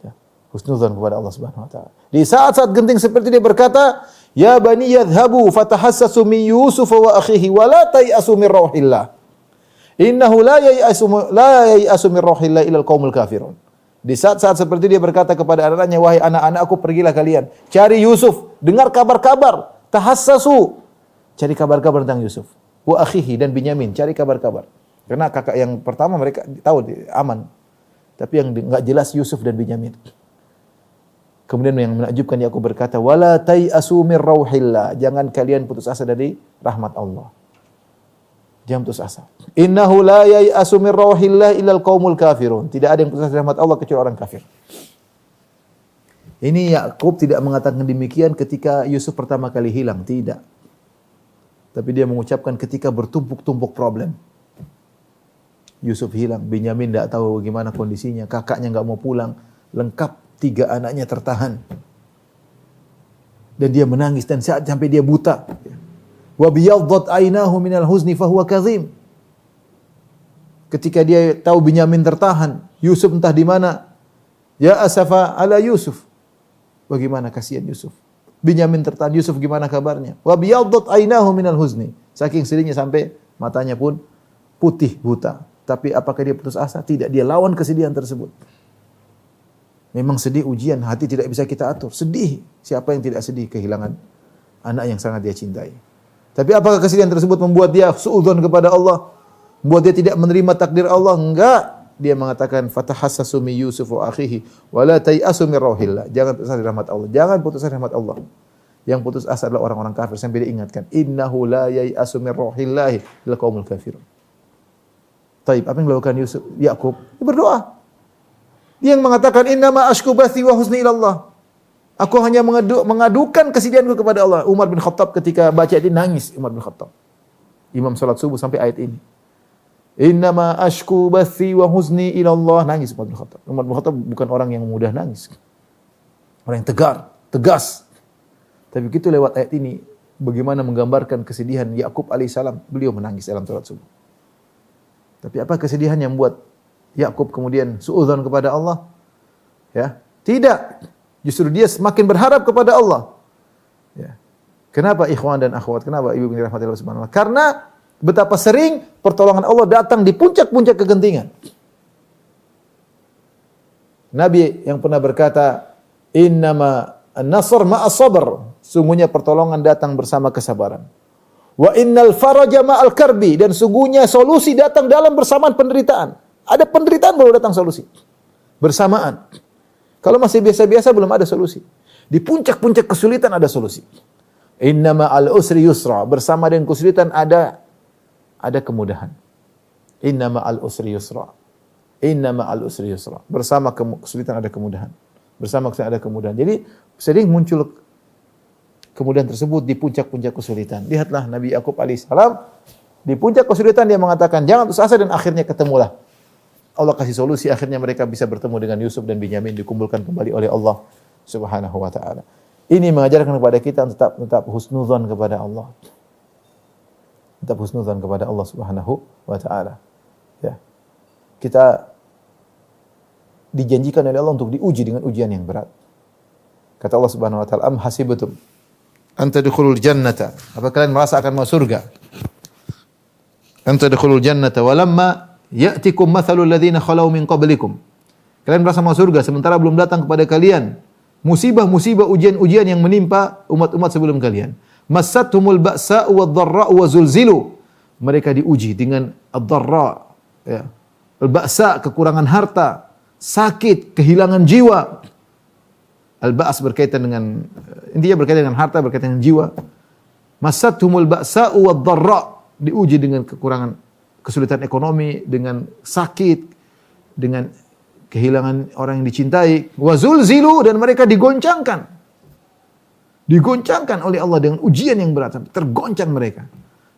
Ya. Husnudzon kepada Allah Subhanahu wa taala. Di saat-saat genting seperti dia berkata, "Ya bani yadhhabu fatahassasu min Yusuf wa akhihi wa la tayasu min rauhillah. Innahu la yayasu min rauhillah illa al-qaumul kafirun." Di saat-saat seperti dia berkata kepada anak-anaknya, "Wahai anak-anakku, pergilah kalian, cari Yusuf, dengar kabar-kabar, tahassasu." Cari kabar-kabar tentang Yusuf. Wa akhihi, dan Binyamin, cari kabar-kabar. Karena kakak yang pertama mereka tahu aman. Tapi yang enggak jelas Yusuf dan Binyamin. Kemudian yang menakjubkan Yakub berkata, "Wala tayasu mir rauhillah." Jangan kalian putus asa dari rahmat Allah. Jangan putus asa. Innahu la yayasu mir rauhillah illal qaumul kafirun. Tidak ada yang putus asa dari rahmat Allah kecuali orang kafir. Ini Yakub tidak mengatakan demikian ketika Yusuf pertama kali hilang, tidak. Tapi dia mengucapkan ketika bertumpuk-tumpuk problem. Yusuf hilang, Binyamin tidak tahu bagaimana kondisinya, kakaknya enggak mau pulang, lengkap 3 anaknya tertahan. Dan dia menangis dan sampai dia buta. Wa biyaddat aynahu minal huzni fahuwa kadzim. Ketika dia tahu Binyamin tertahan, Yusuf entah di mana. Ya asafa ala Yusuf. Bagaimana kasihan Yusuf. Binyamin tertahan, Yusuf gimana kabarnya? Wa biyaddat aynahu minal huzni. Saking sedihnya sampai matanya pun putih buta. Tapi apakah dia putus asa? Tidak, dia lawan kesedihan tersebut. Memang sedih ujian, hati tidak bisa kita atur. Sedih, siapa yang tidak sedih kehilangan anak yang sangat dia cintai. Tapi apakah kesedihan tersebut membuat dia suudzon kepada Allah? Membuat dia tidak menerima takdir Allah? Enggak. Dia mengatakan, "Fatahassasu min Yusuf wa akhihi wa la tayasu min rauhillah." Jangan putus asa dari rahmat Allah. Jangan putus asa dari rahmat Allah. Yang putus asa adalah orang-orang kafir. Sampai dia ingatkan, "Innahu la yayasu min rauhillahi illa qaumul kafirun." Taib, apa yang dilakukan Yakub? Dia berdoa. Dia yang mengatakan, "Innama ashku bathi wa husni ila Allah." Aku hanya mengadukan kesedihanku kepada Allah. Umar bin Khattab ketika baca ini nangis. Umar bin Khattab. Imam salat subuh sampai ayat ini. Innama ashku bathi wa huzni ila Allah. Nangis Umar bin Khattab. Umar bin Khattab bukan orang yang mudah nangis. Orang yang tegas. Tapi begitu lewat ayat ini, bagaimana menggambarkan kesedihan Yakub alaihissalam. Beliau menangis dalam salat subuh. Tapi apa kesedihan yang membuat Yakub kemudian suudzon kepada Allah? Ya, tidak. Justru dia semakin berharap kepada Allah. Ya. Kenapa ikhwan dan akhwat? Kenapa ibu bin rahmatillah subhanahu wa ta'ala? Karena betapa sering pertolongan Allah datang di puncak-puncak kegentingan. Nabi yang pernah berkata, "Innama an-nasr ma'as sabr." Sungguhnya pertolongan datang bersama kesabaran. Wa innal faraja ma'al karbi, dan sungguhnya solusi datang dalam bersamaan penderitaan. Ada penderitaan baru datang solusi. Bersamaan. Kalau masih biasa-biasa belum ada solusi. Di puncak-puncak kesulitan ada solusi. Innama al-usri yusra, bersama dengan kesulitan ada kemudahan. Innama al-usri yusra. Innama al-usri yusra. Bersama kesulitan ada kemudahan. Bersama kesulitan ada kemudahan. Jadi sering muncul kemudian tersebut di puncak-puncak kesulitan. Lihatlah Nabi Yakub alaihissalam di puncak kesulitan dia mengatakan jangan putus asa, dan akhirnya ketemulah. Allah kasih solusi, akhirnya mereka bisa bertemu dengan Yusuf dan Binyamin, dikumpulkan kembali oleh Allah Subhanahu wa taala. Ini mengajarkan kepada kita tetap husnuzan kepada Allah. Tetap husnuzan kepada Allah Subhanahu wa taala. Ya. Kita dijanjikan oleh Allah untuk diuji dengan ujian yang berat. Kata Allah Subhanahu wa taala, "Am hasibatum an tadkhulul jannata." Apa kalian merasa akan masuk surga? An tadkhulul jannata walamma ya'tikum mathalul ladzina khalau min qablikum. Kalian merasa masuk surga sementara belum datang kepada kalian musibah-musibah, ujian-ujian yang menimpa umat-umat sebelum kalian. Massathumul ba'sa'u wadh-dharra'u wa zulzilu. Mereka diuji dengan ad-dharra, ya. Al-ba'sa, kekurangan harta, sakit, kehilangan jiwa. Al-ba's berkaitan dengan, intinya berkaitan dengan harta, berkaitan dengan jiwa. Massathumul ba'sa'u wadh-dharra, diuji dengan kekurangan, kesulitan ekonomi, dengan sakit, dengan kehilangan orang yang dicintai. Wa zulzilu, dan mereka digoncangkan. Digoncangkan oleh Allah dengan ujian yang berat, tergoncang mereka.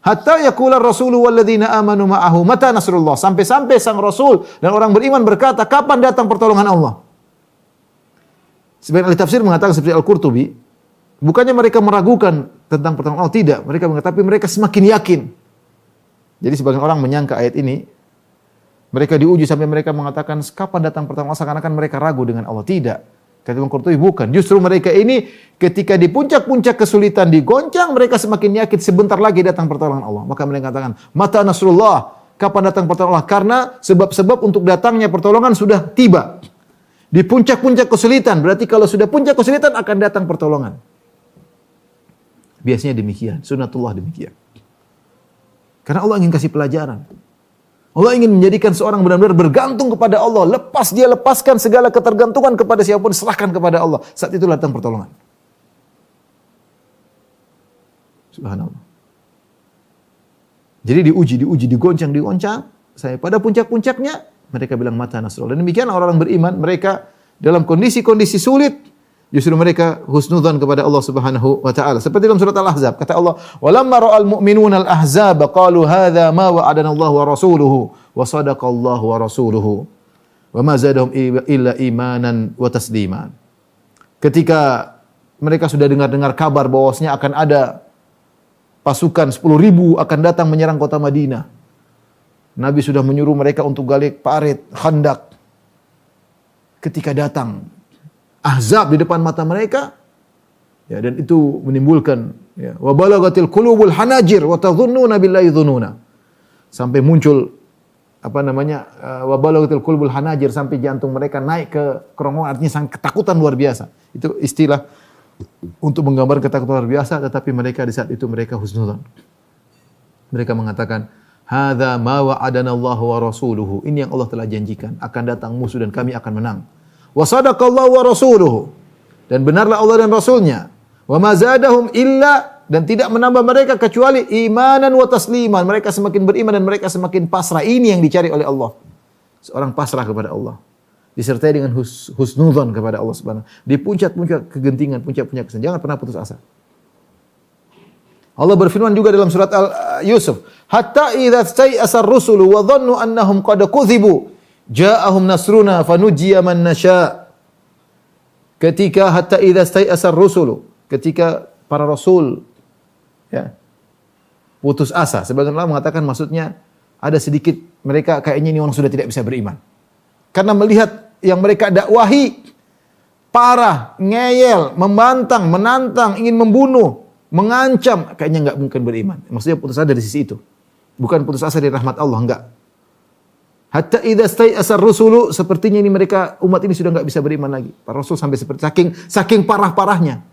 Hatta yaqula ar-rasulu walladzina amanu ma'ahu mata nasrullah, sampai-sampai sang rasul dan orang beriman berkata, kapan datang pertolongan Allah? Sebagian ahli tafsir mengatakan seperti Al-Qurtubi, bukannya mereka meragukan tentang pertolongan Allah, tidak. Mereka mengatakan, tapi mereka semakin yakin. Jadi sebagian orang menyangka ayat ini, mereka diuji sampai mereka mengatakan, kapan datang pertolongan Allah? Seakan-akan mereka ragu dengan Allah. Tidak. Kata Imam Qurtubi, bukan. Justru mereka ini ketika di puncak-puncak kesulitan digoncang, mereka semakin yakin sebentar lagi datang pertolongan Allah. Maka mereka katakan, mata nasrullah, kapan datang pertolongan Allah? Karena sebab-sebab untuk datangnya pertolongan sudah tiba. Di puncak-puncak kesulitan, berarti kalau sudah puncak kesulitan akan datang pertolongan. Biasanya demikian, sunnatullah demikian. Karena Allah ingin kasih pelajaran. Allah ingin menjadikan seorang benar-benar bergantung kepada Allah. Dia lepaskan segala ketergantungan kepada siapapun, serahkan kepada Allah. Saat itu datang pertolongan. Subhanallah. Jadi diuji, digoncang. Sampai pada puncak-puncaknya, mereka bilang mata nasrullah. Dan demikian orang-orang beriman, mereka dalam kondisi-kondisi sulit, justru mereka husnudzan kepada Allah Subhanahu wa taala. Seperti dalam surat Al-Ahzab, kata Allah, "Walamma ra'al mu'minuna al-ahzab qalu hadza ma wa'adana Allah wa rasuluhu wa sadaqallahu wa rasuluhu wa ma zadahum illa imanan wa tasliman." Ketika mereka sudah dengar kabar bahwasanya akan ada pasukan 10.000 akan datang menyerang kota Madinah, Nabi sudah menyuruh mereka untuk gali parit, khandak. Ketika datang Ahzab di depan mata mereka, ya, dan itu menimbulkan, ya, wa balagatil qulubul hanajir wa tadhunnuna billahi dhununa. Sampai muncul wa balagatil qulubul hanajir, sampai jantung mereka naik ke kerongkongan, artinya sangat ketakutan luar biasa. Itu istilah untuk menggambar ketakutan luar biasa, tetapi mereka di saat itu mereka husnudzan. Mereka mengatakan, hadza ma wa'adana Allah wa rasuluhu. Ini yang Allah telah janjikan, akan datang musuh dan kami akan menang. Wa sadaqallahu wa rasuluhu, dan benarlah Allah dan Rasulnya. Wa ma zadahum illa, dan tidak menambah mereka kecuali imanan wa tasliman. Mereka semakin beriman dan mereka semakin pasrah. Ini yang dicari oleh Allah. Seorang pasrah kepada Allah, disertai dengan husnudzan kepada Allah Subhanahu. Di puncak-puncak kegentingan, puncak-puncak kesenangan, jangan pernah putus asa. Allah berfirman juga dalam surat Yusuf, hatta idza stai'asa ar-rusulu wa dhannu annahum qad kudzibu ja'ahum nasruna fanujjiya man nasha. Ketika hatta idza stai'asa ar-rusulu, ketika para rasul, ya, putus asa. Sebagian ulama mengatakan maksudnya ada sedikit mereka kayaknya ini orang sudah tidak bisa beriman. Karena melihat yang mereka dakwahi parah, ngeyel, membantang, menantang, ingin membunuh, mengancam, kayaknya enggak mungkin beriman. Maksudnya putus asa dari sisi itu. Bukan putus asa dari rahmat Allah, enggak. Hatta idza stai'asar rusulu, sepertinya ini mereka umat ini sudah enggak bisa beriman lagi. Para rasul sampai seperti saking parah-parahnya.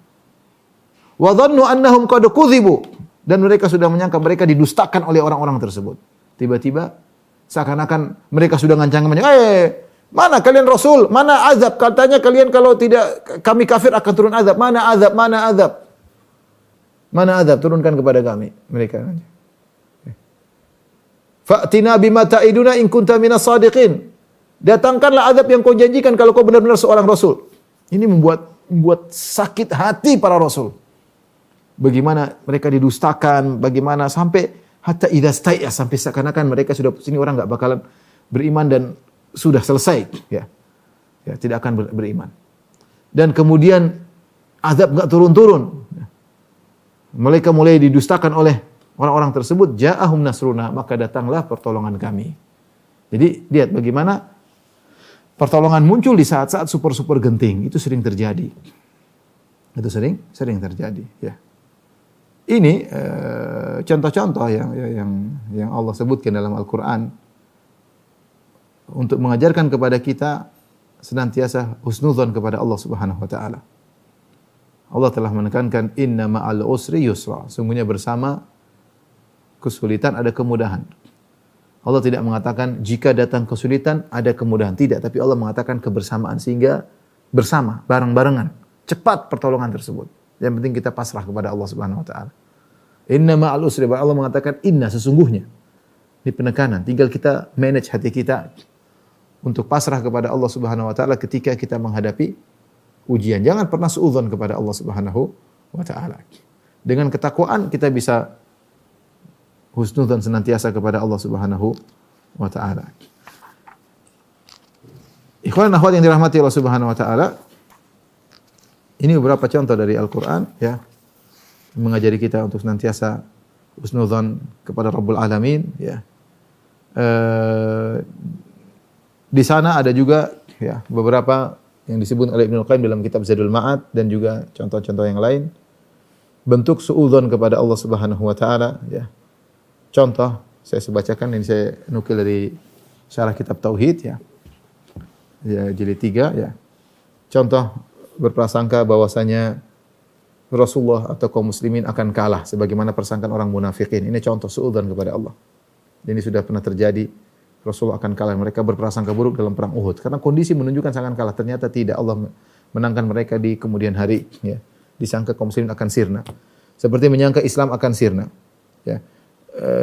Wa dhannu annahum qad kudzibu, dan mereka sudah menyangka mereka didustakan oleh orang-orang tersebut. Tiba-tiba seakan-akan mereka sudah ngancang-ngancang, mana kalian rasul? Mana azab? Katanya kalian kalau tidak kami kafir akan turun azab. Mana azab? Mana azab? Mana azab? Turunkan kepada kami. Mereka. Fa'tina bima ta'iduna in kunta minas sadiqin. Datangkanlah azab yang kau janjikan kalau kau benar-benar seorang rasul. Ini membuat sakit hati para rasul. Bagaimana mereka didustakan, bagaimana sampai hatta idza stai'a, sampai seakan-akan mereka sudah sini orang enggak bakalan beriman dan sudah selesai, ya. Ya, tidak akan beriman. Dan kemudian azab enggak turun-turun. Mereka mulai didustakan oleh orang-orang tersebut, ja'ahum nasruna, maka datanglah pertolongan kami. Jadi lihat bagaimana pertolongan muncul di saat-saat super genting. Itu sering terjadi. Itu sering terjadi, ya. Ini contoh-contoh yang Allah sebutkan dalam Al-Qur'an untuk mengajarkan kepada kita senantiasa husnudzon kepada Allah Subhanahu wa taala. Allah telah menekankan inna ma'al usri yusra. Sungguhnya bersama kesulitan ada kemudahan. Allah tidak mengatakan jika datang kesulitan ada kemudahan, tidak, tapi Allah mengatakan kebersamaan sehingga bersama, bareng-barengan, cepat pertolongan tersebut. Yang penting kita pasrah kepada Allah Subhanahu wa taala. Inna ma'al usri, Allah mengatakan inna, sesungguhnya. Ini penekanan, tinggal kita manage hati kita untuk pasrah kepada Allah Subhanahu wa taala ketika kita menghadapi ujian. Jangan pernah suudzon kepada Allah Subhanahu wa taala. Dengan ketakwaan kita bisa husnudzon senantiasa kepada Allah Subhanahu wa taala. Ikhwan dan akhwat yang dirahmati Allah Subhanahu wa taala, ini beberapa contoh dari Al-Qur'an, ya, mengajari kita untuk senantiasa husnudzon kepada Rabbul Alamin, ya. Di sana ada juga, ya, beberapa yang disebut oleh Ibnu Qayyim dalam kitab Zadul Ma'ad dan juga contoh-contoh yang lain bentuk suudzon kepada Allah Subhanahu wa taala, ya. Contoh saya bacakan, ini saya nukil dari syarah kitab Tauhid, ya. Ya, jilid 3, ya. Contoh berprasangka bahwasanya Rasulullah atau kaum muslimin akan kalah sebagaimana persangkaan orang munafikin. Ini contoh suudzon kepada Allah. Ini sudah pernah terjadi. Rasulullah akan kalah. Mereka berprasangka buruk dalam perang Uhud karena kondisi menunjukkan akan kalah. Ternyata tidak. Allah menangkan mereka di kemudian hari, ya. Disangka kaum muslimin akan sirna. Seperti menyangka Islam akan sirna, ya.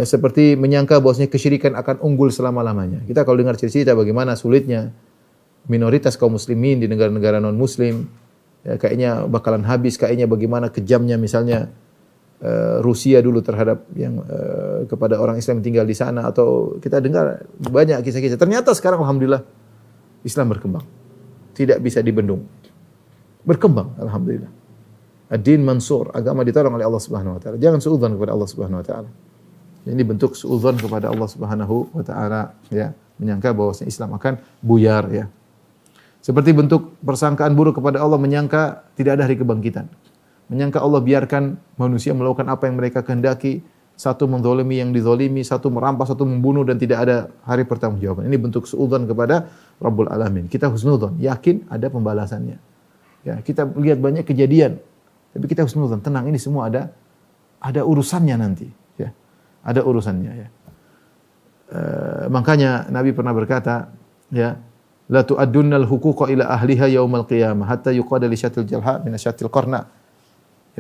Seperti menyangka bahwasanya kesyirikan akan unggul selama-lamanya. Kita kalau dengar cerita bagaimana sulitnya minoritas kaum muslimin di negara-negara non-muslim, ya, kayaknya bakalan habis, kayaknya bagaimana kejamnya misalnya Rusia dulu terhadap yang kepada orang Islam yang tinggal di sana, atau kita dengar banyak kisah-kisah. Ternyata sekarang alhamdulillah Islam berkembang. Tidak bisa dibendung. Berkembang alhamdulillah. Ad-din mansur, agama ditolong oleh Allah Subhanahu wa taala. Jangan suudzon kepada Allah Subhanahu wa taala. Ini bentuk suudzon kepada Allah Subhanahu wa taala, ya, menyangka bahwa Islam akan buyar, ya. Seperti bentuk persangkaan buruk kepada Allah, menyangka tidak ada hari kebangkitan. Menyangka Allah biarkan manusia melakukan apa yang mereka kehendaki, satu menzalimi yang dizalimi, satu merampas, satu membunuh, dan tidak ada hari pertanggungjawaban. Ini bentuk suudzon kepada Rabbul Alamin. Kita husnudzon, yakin ada pembalasannya. Ya, kita lihat banyak kejadian, tapi kita husnudzon, tenang, ini semua ada urusannya nanti, ya. Ada urusannya, ya. Makanya Nabi pernah berkata, ya, la tu'addunnal huquqa ila ahliha yaumal qiyamah hatta yuqada li syatil jalha min asyatil qarna.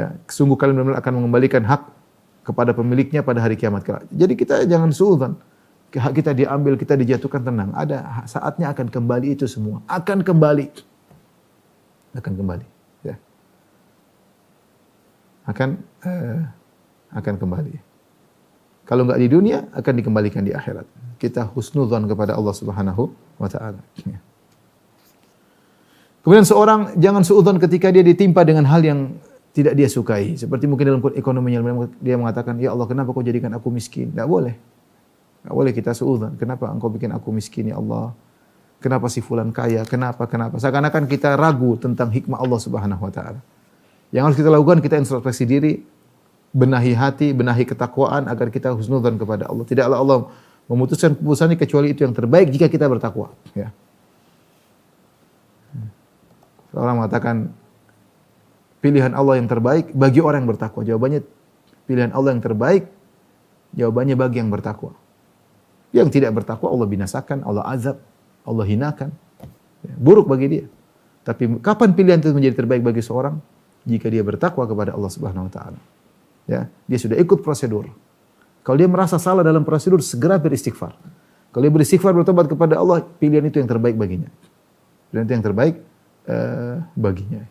Ya, sungguh kalian benar-benar akan mengembalikan hak kepada pemiliknya pada hari kiamat kelak. Jadi kita jangan suudzon. Hak kita diambil, kita dijatuhkan, tenang. Ada saatnya akan kembali itu semua. Akan kembali. Akan kembali, ya. Akan kembali. Kalau enggak di dunia, akan dikembalikan di akhirat. Kita husnudzon kepada Allah Subhanahu wa taala. Ya. Kemudian seorang jangan suudzon ketika dia ditimpa dengan hal yang tidak dia sukai. Seperti mungkin dalam ekonominya dia mengatakan, "Ya Allah, kenapa kau jadikan aku miskin?" Tidak boleh. Tidak boleh kita suudzon. Kenapa engkau bikin aku miskin, ya Allah? Kenapa si fulan kaya? Kenapa? Seakan-akan kita ragu tentang hikmah Allah Subhanahu wa taala. Yang harus kita lakukan, kita introspeksi diri, benahi hati, benahi ketakwaan agar kita husnudzon kepada Allah. Tidaklah Allah memutuskan keputusannya kecuali itu yang terbaik jika kita bertakwa. Ya. Orang mengatakan pilihan Allah yang terbaik bagi orang yang bertakwa. Jawabannya pilihan Allah yang terbaik, jawabannya bagi yang bertakwa. Yang tidak bertakwa Allah binasakan, Allah azab, Allah hinakan. Ya, buruk bagi dia. Tapi kapan pilihan itu menjadi terbaik bagi seorang? Jika dia bertakwa kepada Allah Subhanahu wa taala. Ya, dia sudah ikut prosedur. Kalau dia merasa salah dalam prosedur, segera beristighfar. Kalau dia beristighfar, bertobat kepada Allah, pilihan itu yang terbaik baginya. Pilihan itu yang terbaik baginya.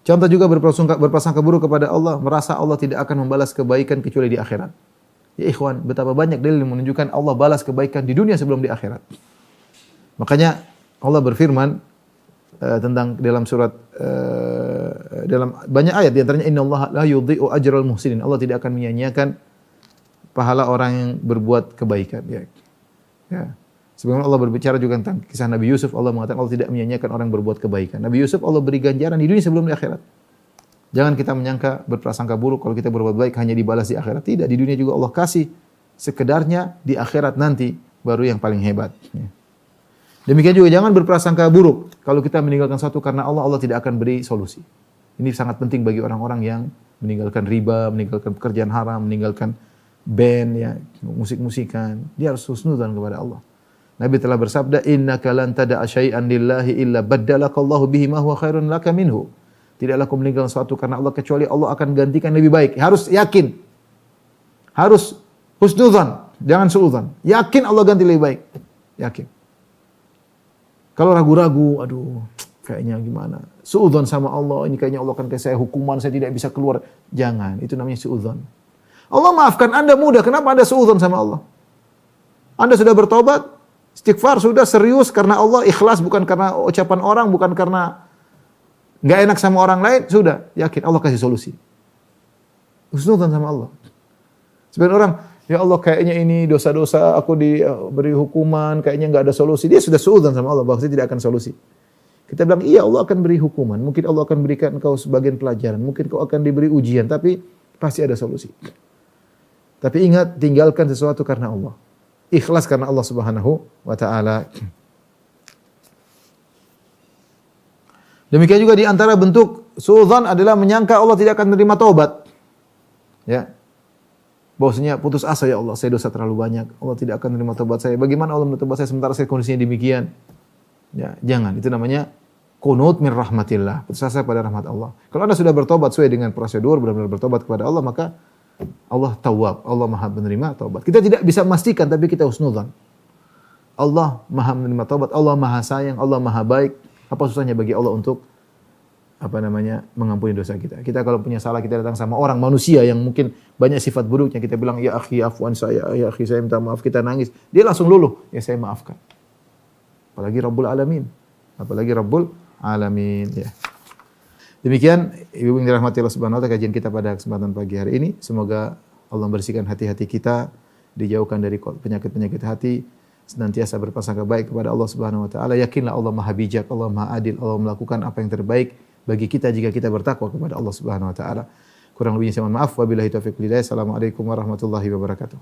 Contoh juga berprasangka buruk kepada Allah, merasa Allah tidak akan membalas kebaikan kecuali di akhirat. Ya ikhwan, betapa banyak dalil yang menunjukkan Allah balas kebaikan di dunia sebelum di akhirat. Makanya Allah berfirman tentang dalam surat dalam banyak ayat, di antaranya innallaha la yudhi'u ajral muhsinin. Allah tidak akan menyia-nyiakan pahala orang yang berbuat kebaikan. Ya. Sebagaimana Allah berbicara juga tentang kisah Nabi Yusuf, Allah mengatakan Allah tidak menyia-nyiakan orang yang berbuat kebaikan. Nabi Yusuf Allah beri ganjaran di dunia sebelum di akhirat. Jangan kita menyangka berprasangka buruk kalau kita berbuat baik hanya dibalas di akhirat. Tidak, di dunia juga Allah kasih sekedarnya, di akhirat nanti baru yang paling hebat. Ya. Demikian juga jangan berprasangka buruk kalau kita meninggalkan sesuatu karena Allah, Allah tidak akan beri solusi. Ini sangat penting bagi orang-orang yang meninggalkan riba, meninggalkan pekerjaan haram, meninggalkan band, ya, musik-musikan. Dia harus husnudzan kepada Allah. Nabi telah bersabda, innaka lan tada'a syai'an lillahi illa baddalakallahu bihi ma huwa khairun laka minhu. Tidaklah kau meninggalkan sesuatu karena Allah kecuali Allah akan gantikan lebih baik. Harus yakin. Harus husnudzan, jangan suudzan. Yakin Allah ganti lebih baik. Yakin. Kalau ragu-ragu, aduh, kayaknya gimana? Suudzon sama Allah, ini kayaknya Allah akan kasih saya hukuman, saya tidak bisa keluar. Jangan, itu namanya suudzon. Allah maafkan Anda mudah, kenapa Anda suudzon sama Allah? Anda sudah bertobat, istighfar, sudah serius karena Allah, ikhlas bukan karena ucapan orang, bukan karena nggak enak sama orang lain, sudah, yakin Allah kasih solusi. Husnudzon sama Allah. Sebagian orang, ya Allah kayaknya ini dosa-dosa, aku diberi hukuman, kayaknya nggak ada solusi. Dia sudah suudzon sama Allah, bahwa tidak akan solusi. Kita bilang, iya Allah akan beri hukuman, mungkin Allah akan berikan engkau sebagian pelajaran, mungkin kau akan diberi ujian, tapi pasti ada solusi. Tapi ingat, tinggalkan sesuatu karena Allah. Ikhlas karena Allah Subhanahu wa taala. Demikian juga di antara bentuk suudzon adalah menyangka Allah tidak akan menerima taubat. Ya. Bahwasanya putus asa, ya Allah, saya dosa terlalu banyak. Allah tidak akan menerima taubat saya. Bagaimana Allah menerima taubat saya sementara saya kondisinya demikian? Ya, jangan. Itu namanya qunut min rahmatillah. Putus asa pada rahmat Allah. Kalau Anda sudah bertobat sesuai dengan prosedur, benar-benar bertobat kepada Allah, maka Allah tawwab, Allah Maha menerima taubat. Kita tidak bisa memastikan, tapi kita husnudzan. Allah Maha menerima taubat, Allah Maha sayang, Allah Maha baik. Apa susahnya bagi Allah untuk mengampuni dosa kita. Kita kalau punya salah, kita datang sama orang manusia yang mungkin banyak sifat buruknya, kita bilang, ya akhi afwan saya, ya akhi saya minta maaf, kita nangis. Dia langsung luluh, ya saya maafkan. Apalagi Rabbul Alamin. Ya. Demikian ibu yang dirahmati Allah Subhanahu wa taala, kajian kita pada kesempatan pagi hari ini. Semoga Allah membersihkan hati-hati kita, dijauhkan dari penyakit-penyakit hati, senantiasa berprasangka baik kepada Allah Subhanahu wa taala. Yakinlah Allah Maha bijak, Allah Maha adil, Allah melakukan apa yang terbaik bagi kita jika kita bertakwa kepada Allah Subhanahu wa taala. Kurang lebihnya saya mohon maaf. Wabillahi taufiq wal hidayah. Assalamualaikum warahmatullahi wabarakatuh.